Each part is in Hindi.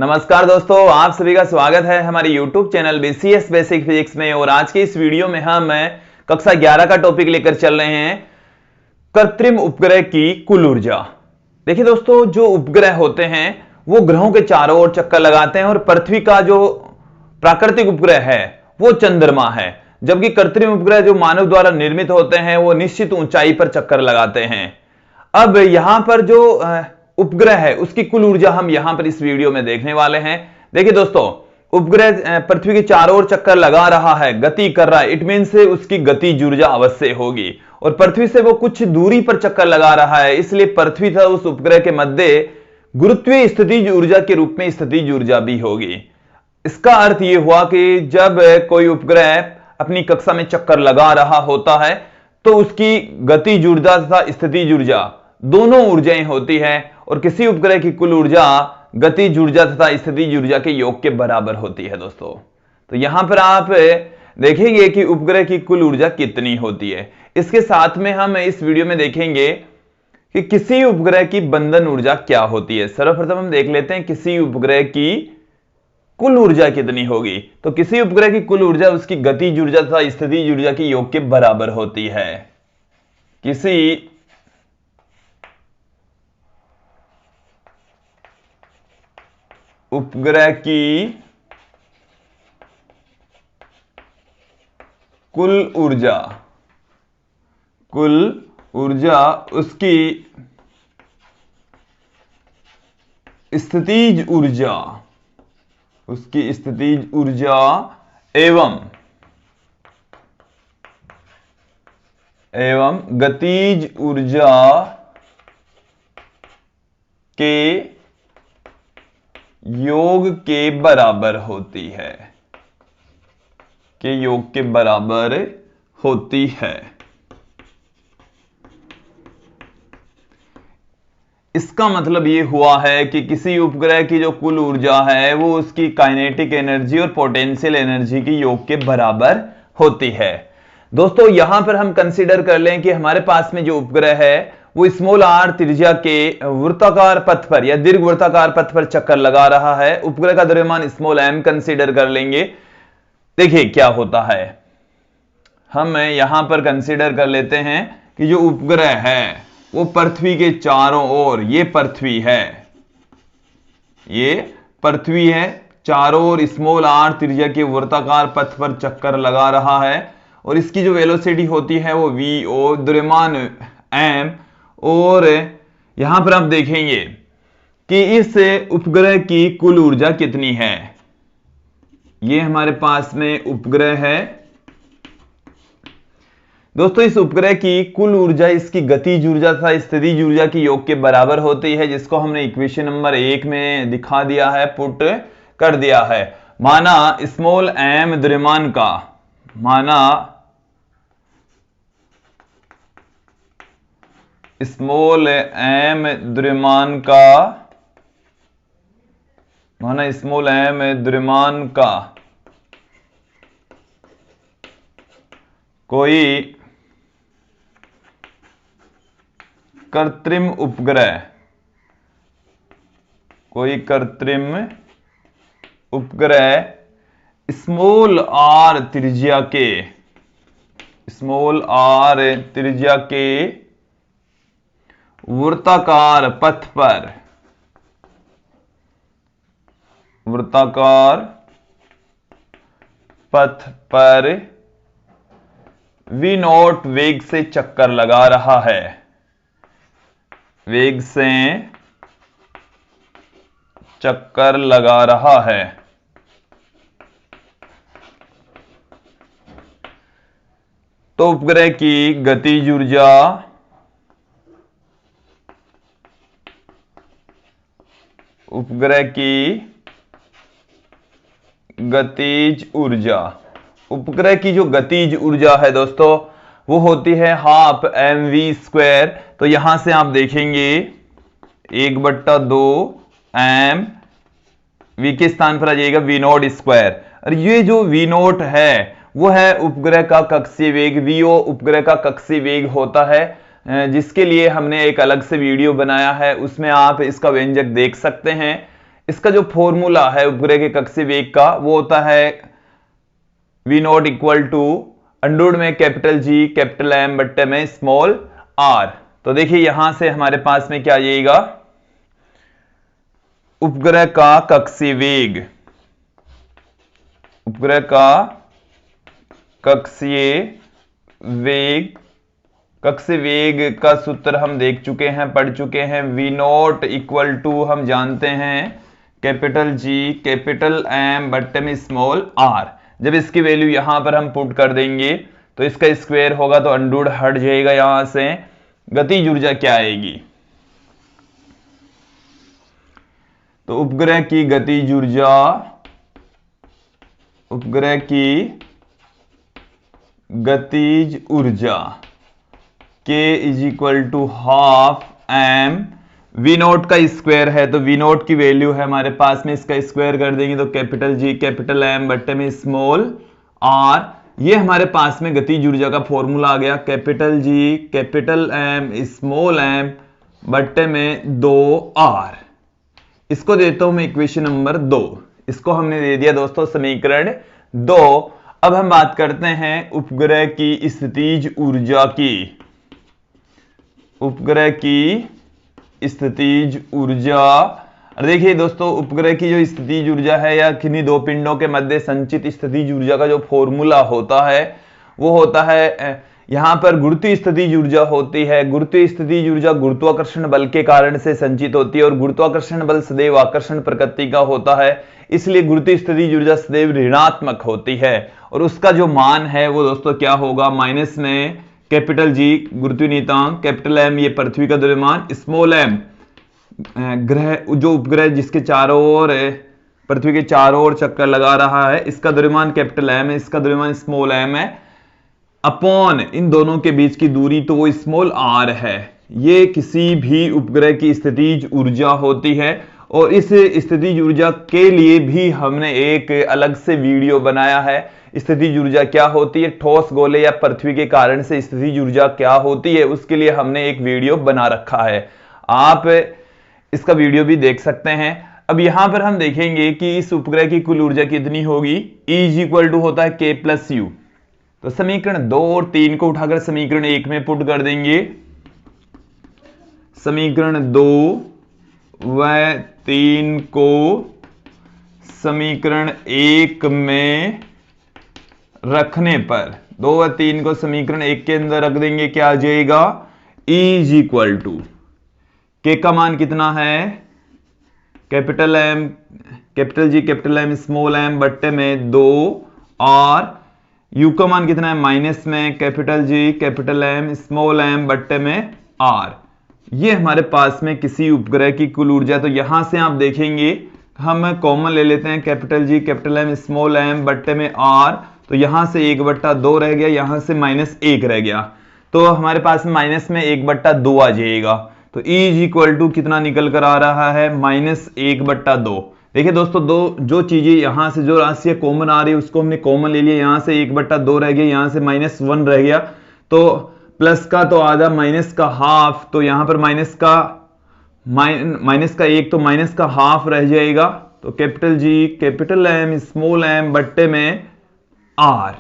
नमस्कार दोस्तों, आप सभी का स्वागत है हमारे YouTube channel BCS basic physics में। और आज के इस वीडियो में हम कक्षा 11 का टॉपिक लेकर चल रहे हैं, कृत्रिम उपग्रह की कुल ऊर्जा। देखिए दोस्तों, जो उपग्रह होते हैं वो ग्रहों के चारों ओर चक्कर लगाते हैं और पृथ्वी का जो प्राकृतिक उपग्रह है वो चंद्रमा है, जबकि कृत्रिम उपग्रह जो मानव द्वारा निर्मित होते हैं वो निश्चित ऊंचाई पर चक्कर लगाते हैं। अब यहां पर जो उपग्रह है उसकी कुल ऊर्जा हम यहां पर इस वीडियो में देखने वाले हैं। देखिए दोस्तों, उपग्रह पृथ्वी के चारों ओर चक्कर लगा रहा है, गति कर रहा है, इट मीन से उसकी गतिज ऊर्जा अवश्य होगी। और पृथ्वी से वो कुछ दूरी पर चक्कर लगा रहा है, इसलिए पृथ्वी तथा उस उपग्रह के मध्य गुरुत्वीय स्थितिज ऊर्जा के रूप में स्थितिज ऊर्जा भी होगी। इसका अर्थ यह हुआ कि जब कोई उपग्रह अपनी कक्षा में चक्कर लगा रहा होता है तो उसकी गतिज ऊर्जा तथा स्थितिज ऊर्जा दोनों ऊर्जाएं होती है, और किसी उपग्रह की कुल ऊर्जा गतिज ऊर्जा तथा स्थितिज ऊर्जा के योग के बराबर होती है। दोस्तों, तो यहां पर आप देखेंगे कि उपग्रह की कुल ऊर्जा कितनी होती है। इसके साथ में हम इस वीडियो में देखेंगे कि किसी उपग्रह की बंधन ऊर्जा क्या होती है। सर्वप्रथम हम देख लेते हैं किसी उपग्रह की कुल ऊर्जा कितनी होगी। तो किसी उपग्रह की कुल ऊर्जा उसकी गतिज ऊर्जा तथा स्थितिज ऊर्जा के योग के बराबर होती है। किसी उपग्रह की कुल ऊर्जा उसकी स्थितिज ऊर्जा एवं गतिज ऊर्जा के योग के बराबर होती है, इसका मतलब यह हुआ है कि किसी उपग्रह की जो कुल ऊर्जा है वो उसकी काइनेटिक एनर्जी और पोटेंशियल एनर्जी की योग के बराबर होती है। दोस्तों, यहां पर हम कंसीडर कर लें कि हमारे पास में जो उपग्रह है वो स्मॉल r त्रिज्या के वृत्ताकार पथ पर या दीर्घ वृत्ताकार पथ पर चक्कर लगा रहा है। उपग्रह का द्रव्यमान स्मॉल m कंसीडर कर लेंगे। देखिए क्या होता है, हम यहां पर कंसीडर कर लेते हैं कि जो उपग्रह है वो पृथ्वी के चारों ओर, ये पृथ्वी है, चारों ओर स्मॉल r त्रिज्या के वृत्ताकार पथ पर चक्कर लगा रहा है, और इसकी जो वेलोसिटी होती है वो v, द्रव्यमान m। और यहां पर आप देखेंगे कि इस उपग्रह की कुल ऊर्जा कितनी है। ये हमारे पास में उपग्रह है। दोस्तों, इस उपग्रह की कुल ऊर्जा इसकी गतिज ऊर्जा तथा स्थितिज ऊर्जा की योग के बराबर होती है, जिसको हमने इक्वेशन नंबर 1 में दिखा दिया है, पुट कर दिया है। माना स्मॉल m द्रव्यमान का कोई कृत्रिम उपग्रह स्मॉल r त्रिज्या के वृत्ताकार पथ पर v0 वेग से चक्कर लगा रहा है, तो उपग्रह की गतिज ऊर्जा उपग्रह की जो गतिज ऊर्जा है दोस्तों वो होती है 12 mv²। तो यहां से आप देखेंगे 1/2 m v के स्थान पर आ जाएगा v0²। और ये जो v0 है वो है उपग्रह का कक्षीय वेग, vo उपग्रह का कक्षीय वेग होता है, जिसके लिए हमने एक अलग से वीडियो बनाया है, उसमें आप इसका व्यंजक देख सकते हैं। इसका जो फॉर्मूला है उपग्रह के कक्षीय वेग का वो होता है v not equal to under root में कैपिटल G कैपिटल M बट्टे में स्मॉल r। तो देखिए यहां से हमारे पास में क्या आ जाएगा, उपग्रह का कक्षीय वेग, उपग्रह का कक्षीय वेग, कक्षीय वेग का सूत्र हम देख चुके हैं, पढ़ चुके हैं। v नॉट इक्वल टू हम जानते हैं कैपिटल G कैपिटल M बट्टे में स्मॉल r। जब इसकी वैल्यू यहां पर हम पुट कर देंगे तो इसका स्क्वायर होगा तो अंडररूट हट जाएगा यहां से। गतिज ऊर्जा क्या आएगी, तो उपग्रह की गतिज ऊर्जा, उपग्रह की गतिज ऊर्जा K is equal to half m, v not का स्क्वायर है तो v नॉट की वैल्यू है हमारे पास में, इसका स्क्वायर कर देंगे तो कैपिटल G कैपिटल M बट्टे में स्मॉल r। ये हमारे पास में गतिज ऊर्जा का फॉर्मूला आ गया, capital G capital M small m बट्टे में 2r। इसको देता हूं मैं इक्वेशन नंबर 2, इसको हमने दे दिया दोस्तों समीकरण 2। अब हम बात करते हैं उपग्रह की स्थितिज ऊर्जा की, उपग्रह की स्थितिज ऊर्जा। और देखिए दोस्तों उपग्रह की जो स्थितिज ऊर्जा है या किन्हीं दो पिंडों के मध्य संचित स्थितिज ऊर्जा का जो फॉर्मूला होता है वो होता है, यहां पर गुरुत्वीय स्थितिज ऊर्जा होती है। गुरुत्वीय स्थितिज ऊर्जा गुरुत्वाकर्षण बल के कारण से संचित होती है और गुरुत्वाकर्षण बल सदैव आकर्षण प्रकृति का होता है, इसलिए गुरुत्वीय स्थितिज ऊर्जा सदैव ऋणात्मक होती है। और उसका जो मान है वो दोस्तों क्या होगा, माइनस में कैपिटल G गुरुत्वीय नियतांक, कैपिटल M ये पृथ्वी का द्रव्यमान, स्मॉल m ग्रह जो उपग्रह जिसके चारों ओर पृथ्वी के चारों ओर चक्कर लगा रहा है, इसका द्रव्यमान कैपिटल M है, इसका द्रव्यमान स्मॉल m है, अपॉन इन दोनों के बीच की दूरी तो वो स्मॉल r है। ये किसी भी उपग्रह की स्थितिज ऊर्जा होती है और इस स्थितिज ऊर्जा के लिए भी हमने एक अलग से वीडियो बनाया है। स्थितिज ऊर्जा क्या होती है, ठोस गोले या पृथ्वी के कारण से स्थितिज ऊर्जा क्या होती है, उसके लिए हमने एक वीडियो बना रखा है, आप इसका वीडियो भी देख सकते हैं। अब यहां पर हम देखेंगे कि इस उपग्रह की कुल ऊर्जा कितनी होगी, E इज इक्वल टू होता है K प्लस U। तो समीकरण 2 और 3 को उठाकर समीकरण 1 में पुट कर देंगे, समीकरण 2 व 3 को समीकरण 1 में रखने पर, 2 व 3 को समीकरण 1 के अंदर रख देंगे, क्या आ जाएगा, E is equal to K का मान कितना है, capital M capital G capital M small m बट्टे में 2 और U का मान कितना है, माइनस में capital G capital M small m बट्टे में R। ये हमारे पास में किसी उपग्रह की कुल ऊर्जा। तो यहां से आप देखेंगे हम कॉमन ले लेते हैं, capital G capital M small m बट्टे में R, तो यहां से 1/2 रह गया, यहां से -1 रह गया, तो हमारे पास माइनस में 1/2 आ जाएगा। तो E इज इक्वल टू कितना निकल कर आ रहा है, -1/2। देखिए दोस्तों, दो जो चीजें यहां से जो राशि कॉमन आ रही है उसको हमने कॉमन ले लिया, यहां से 1/2 रह गया, यहां से -1 रह गया, तो प्लस का तो आधा माइनस का हाफ, तो यहां पर माइनस का 1 तो माइनस का हाफ रह जाएगा, तो capital G capital M small m बट्टे में R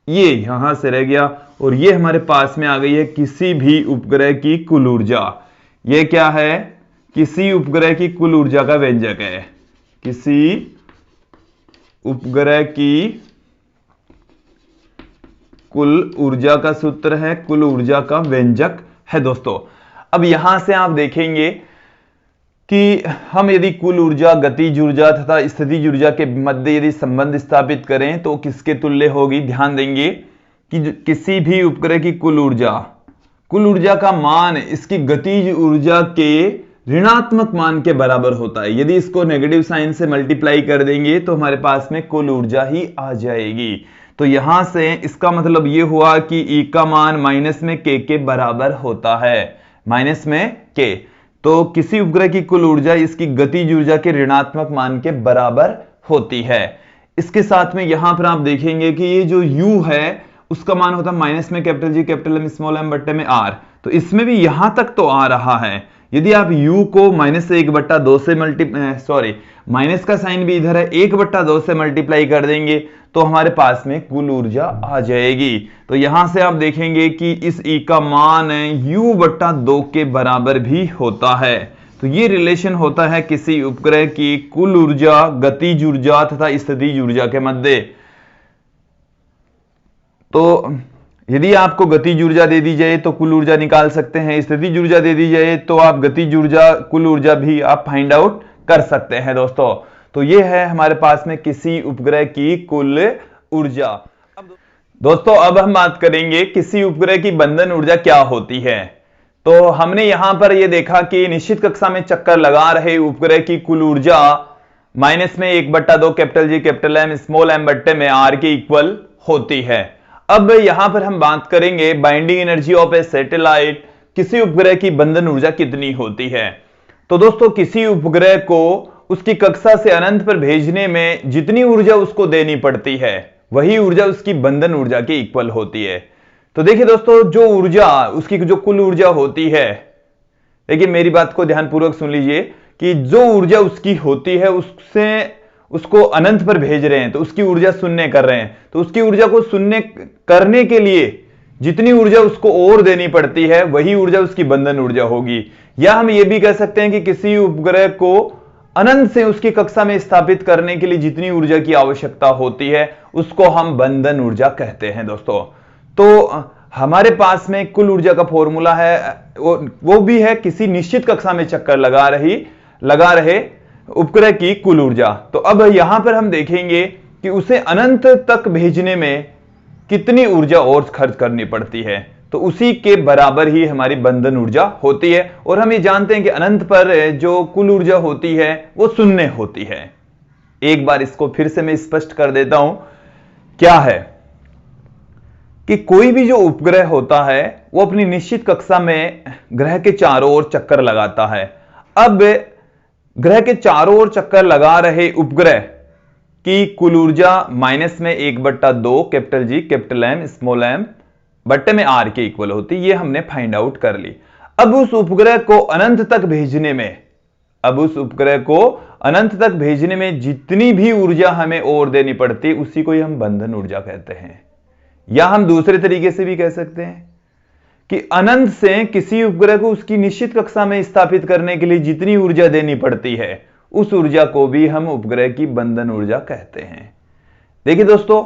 ये यहां से रह गया। और ये हमारे पास में आ गई है किसी भी उपग्रह की कुल ऊर्जा। ये क्या है, किसी उपग्रह की कुल ऊर्जा का व्यंजक है, किसी उपग्रह की कुल ऊर्जा का सूत्र है, कुल ऊर्जा का व्यंजक है दोस्तों। अब यहां से आप देखेंगे कि हम यदि कुल ऊर्जा, गतिज ऊर्जा तथा स्थितिज ऊर्जा के मध्य यदि संबंध स्थापित करें तो किसके तुल्य होगी। ध्यान देंगे कि किसी भी उपग्रह की कुल ऊर्जा का मान इसकी गतिज ऊर्जा के ऋणात्मक मान के बराबर होता है। यदि इसको नेगेटिव साइन से मल्टीप्लाई कर देंगे तो हमारे पास में कुल ऊर्जा ही आ जाएगी। तो यहां से इसका मतलब यह हुआ कि E का मान माइनस में K के बराबर होता है, माइनस में K। तो किसी उपग्रह की कुल ऊर्जा इसकी गतिज ऊर्जा के ऋणात्मक मान के बराबर होती है। इसके साथ में यहां पर आप देखेंगे कि ये जो U है उसका मान होता है माइनस में capital G capital M small m बट्टे में R। तो इसमें भी यहां तक तो आ रहा है, यदि आप u को -1/2 से माइनस का साइन भी इधर है, 1/2 से मल्टीप्लाई कर देंगे तो हमारे पास में कुल ऊर्जा आ जाएगी। तो यहां से आप देखेंगे कि इस E का मान u/2 के बराबर भी होता है। तो ये रिलेशन होता है किसी उपग्रह की कुल ऊर्जा, गतिज ऊर्जा तथा स्थितिज ऊर्जा के मध्य। तो यदि आपको गतिज ऊर्जा दे दी जाए तो कुल ऊर्जा निकाल सकते हैं, स्थितिज ऊर्जा दे दी जाए तो आप गतिज ऊर्जा, कुल ऊर्जा भी आप फाइंड आउट कर सकते हैं दोस्तों। तो ये है हमारे पास में किसी उपग्रह की कुल ऊर्जा। दोस्तों अब हम बात करेंगे किसी उपग्रह की बंधन ऊर्जा क्या होती है। तो हमने यहां पर यह देखा कि निश्चित कक्षा में चक्कर लगा रहे उपग्रह की कुल ऊर्जा -1/2 capital G capital M small m बट्टे में R के इक्वल होती है। अब यहां पर हम बात करेंगे binding energy of A satellite, किसी उपग्रह की बंधन ऊर्जा कितनी होती है। तो दोस्तों किसी उपग्रह को उसकी कक्षा से अनंत पर भेजने में जितनी ऊर्जा उसको देनी पड़ती है वही ऊर्जा उसकी बंधन ऊर्जा के इक्वल होती है। तो देखिए दोस्तों, जो ऊर्जा उसकी जो कुल ऊर्जा होती है, देखिए मेरी बात को ध्यानपूर्वक सुन लीजिए कि जो ऊर्जा उसकी होती है उसको अनंत पर भेज रहे हैं तो उसकी ऊर्जा शून्य कर रहे हैं, तो उसकी ऊर्जा को शून्य करने के लिए जितनी ऊर्जा उसको और देनी पड़ती है वही ऊर्जा उसकी बंधन ऊर्जा होगी। या हम ये भी कह सकते हैं कि किसी उपग्रह को अनंत से उसकी कक्षा में स्थापित करने के लिए जितनी ऊर्जा की आवश्यकता होती है उसको हम बंधन ऊर्जा कहते हैं दोस्तों। तो हमारे पास में कुल ऊर्जा का फॉर्मूला है, वो भी है किसी निश्चित कक्षा में चक्कर लगा रहे उपग्रह की कुल ऊर्जा। तो अब यहां पर हम देखेंगे कि उसे अनंत तक भेजने में कितनी ऊर्जा और खर्च करनी पड़ती है, तो उसी के बराबर ही हमारी बंधन ऊर्जा होती है। और हम ये जानते हैं कि अनंत पर जो कुल ऊर्जा होती है वो शून्य होती है। एक बार इसको फिर से मैं स्पष्ट कर देता हूं, क्या है कि कोई भी जो उपग्रह होता है वो अपनी निश्चित कक्षा में ग्रह के चारों ओर चक्कर लगाता है। अब ग्रह के चारों ओर चक्कर लगा रहे उपग्रह की कुल ऊर्जा -1/2 capital G capital M small m बट्टे में R के इक्वल होती, ये हमने फाइंड आउट कर ली। अब उस उपग्रह को अनंत तक भेजने में जितनी भी ऊर्जा हमें और देनी पड़ती उसी को ही हम बंधन ऊर्जा कहते हैं। या हम दूसरे तरीके से भी कह सकते हैं कि अनंत से किसी उपग्रह को उसकी निश्चित कक्षा में स्थापित करने के लिए जितनी ऊर्जा देनी पड़ती है उस ऊर्जा को भी हम उपग्रह की बंधन ऊर्जा कहते हैं। देखिए दोस्तों,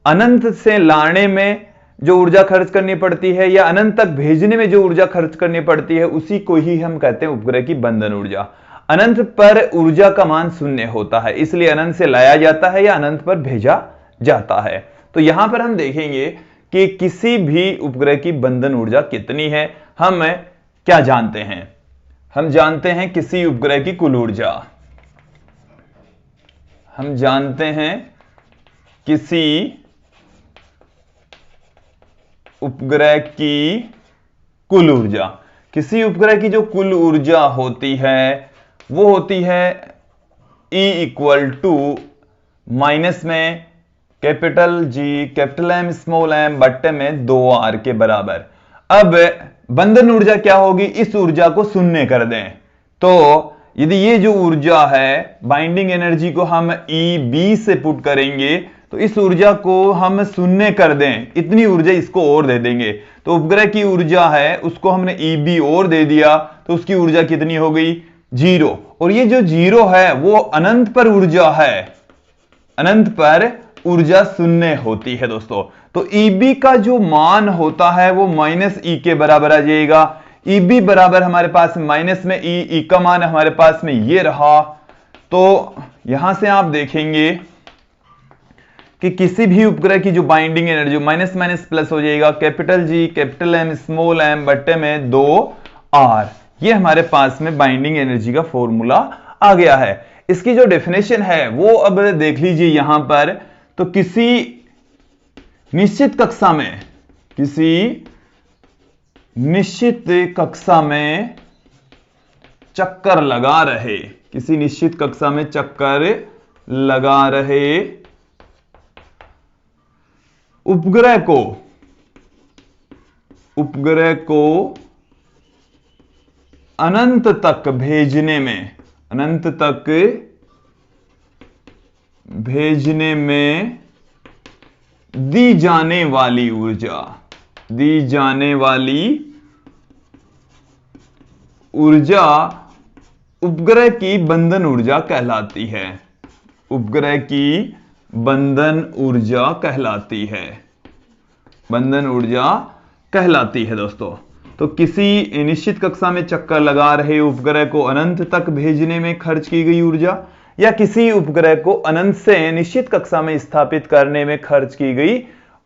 अनंत से लाने में जो ऊर्जा खर्च करनी पड़ती है या अनंत तक भेजने में जो ऊर्जा खर्च करनी पड़ती है उसी को ही हम कहते हैं उपग्रह की बंधन ऊर्जा। अनंत पर ऊर्जा का मान शून्य होता है, इसलिए अनंत से लाया जाता है या अनंत पर भेजा जाता है। तो यहां पर हम देखेंगे कि किसी भी उपग्रह की बंधन ऊर्जा कितनी है। हम क्या जानते हैं? हम जानते हैं किसी उपग्रह की कुल ऊर्जा। हम जानते हैं किसी उपग्रह की कुल ऊर्जा। किसी उपग्रह की जो कुल ऊर्जा होती है वो होती है E = माइनस में capital G capital M small m बट्टे में 2R के बराबर। अब बंधन ऊर्जा क्या होगी? इस ऊर्जा को शून्य कर दें। तो यदि ये जो ऊर्जा है बाइंडिंग एनर्जी को हम EB से पुट करेंगे तो इस ऊर्जा को हम शून्य कर दें, इतनी ऊर्जा इसको और दे देंगे। तो उपग्रह की ऊर्जा है उसको हमने EB और दे दिया तो उसकी ऊर्जा कितनी हो गई? 0। और ये जो 0 है वो अनंत पर ऊर्जा है, अनंत पर ऊर्जा शून्य होती है दोस्तों। तो EB का जो मान होता है वो -E के बराबर आ जाएगा। EB बराबर हमारे पास माइनस में E का मान हमारे पास में ये रहा। तो यहां से आप देखेंगे कि किसी भी उपग्रह की जो binding energy minus minus plus हो जाएगा, capital G capital M small m बट्टे में 2R। ये हमारे पास में बाइंडिंग एनर्जी का फॉर्मूला आ गया है। इसकी जो डेफिनेशन है वो अब देख लीजिए यहां पर। तो किसी निश्चित कक्षा में चक्कर लगा रहे, किसी निश्चित कक्षा में चक्कर लगा रहे उपग्रह को अनंत तक भेजने में, अनंत तक भेजने में दी जाने वाली ऊर्जा, दी जाने वाली ऊर्जा उपग्रह की बंधन ऊर्जा कहलाती है। उपग्रह की बंधन ऊर्जा कहलाती है, बंधन ऊर्जा कहलाती है दोस्तों। तो किसी निश्चित कक्षा में चक्कर लगा रहे उपग्रह को अनंत तक भेजने में खर्च की गई ऊर्जा, या किसी उपग्रह को अनंत से निश्चित कक्षा में स्थापित करने में खर्च की गई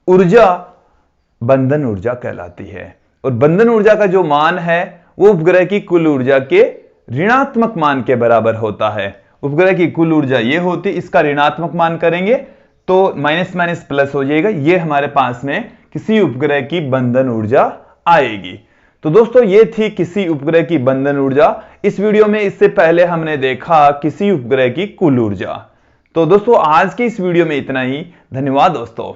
ऊर्जा बंधन ऊर्जा कहलाती है। और बंधन ऊर्जा का जो मान है वो उपग्रह की कुल ऊर्जा के ऋणात्मक मान के बराबर होता है। उपग्रह की कुल ऊर्जा ये होती, इसका ऋणात्मक मान करेंगे तो माइनस माइनस प्लस हो जाएगा, ये हमारे पास में किसी उपग्रह की बंधन ऊर्जा आएगी। तो दोस्तों ये थी किसी उपग्रह की बंधन ऊर्जा। इस वीडियो में इससे पहले हमने देखा किसी उपग्रह की कुल ऊर्जा। तो दोस्तों आज की इस वीडियो में इतना ही। धन्यवाद दोस्तों।